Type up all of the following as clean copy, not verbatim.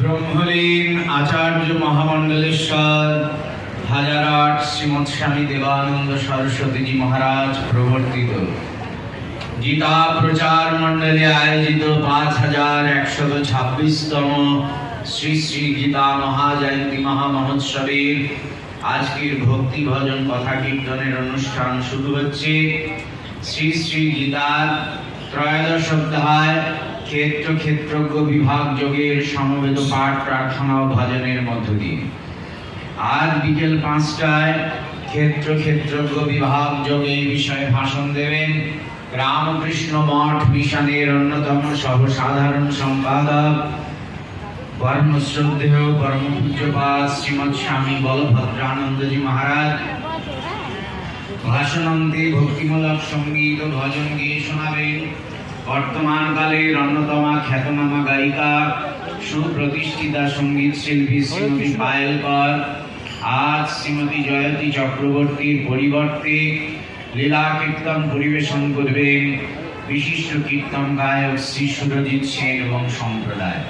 ব্রহ্মলীন আচার্য মহামণ্ডলেশ্বর হাজারআট শ্রীমৎ স্বামী দেবানন্দ সরস্বতীজি মহারাজ প্রবর্তিত গীতা প্রচার মণ্ডলে আয়োজিত 5126তম শ্রী শ্রী গীতা মহাজয়ন্তী মহামহোৎসবের আজকের ভক্তি ভজন কথা কীর্তনের অনুষ্ঠান শুরু হচ্ছে। শ্রী শ্রী গীতার ত্রয়োদশ অধ্যায় ক্ষেত্র ক্ষেত্রজ্ঞ বিভাগ যোগের সমবেত পাঠ প্রার্থনা ও ভজনের মধ্য দিয়ে আজ বিকেল 5টায় ক্ষেত্র ক্ষেত্রজ্ঞ বিভাগ যোগে বিষয়ে ভাষণ দেবেন রামকৃষ্ণ মঠ মিশনের অন্যতম সর্বসাধারণ সম্পাদক পরমশ্রদ্ধেয় পরম পূজ্যপাদ শ্রীমৎ স্বামী বলভদ্রানন্দজি মহারাজ। ভাষণান্তে ভক্তিমূলক সঙ্গীত ও ভজন গিয়ে শোনাবেন বর্তমান কালের অন্যতমা খ্যাতনামা গায়িকা সুপ্রতিষ্ঠিতা সঙ্গীত শিল্পী শ্রীমতী পায়েল কর। আজ শ্রীমতী জয়তী চক্রবর্তীর পরিবর্তে লীলা কীর্তন পরিবেশন করবেন বিশিষ্ট কীর্তন গায়ক শ্রী সুরজিৎ সেন এবং সম্প্রদায়।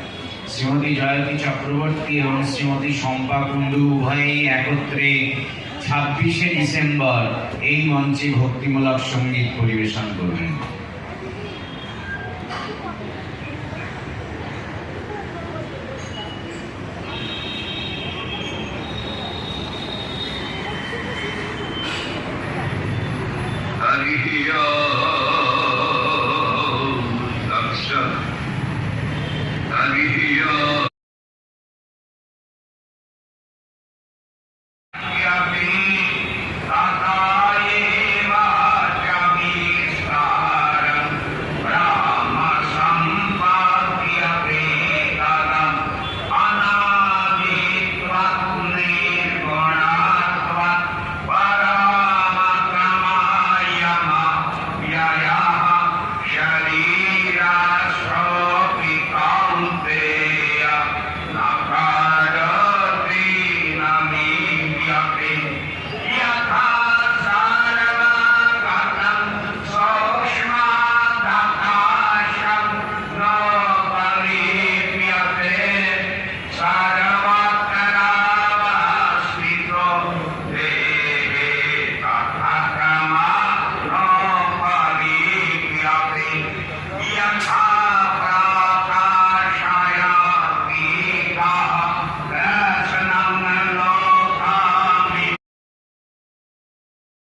শ্রীমতী জয়তী চক্রবর্তী এবং শ্রীমতী শম্পা কুণ্ডু উভয়েই একত্রে 26শে ডিসেম্বর এই মঞ্চে ভক্তিমূলক সঙ্গীত পরিবেশন করবেন। হরি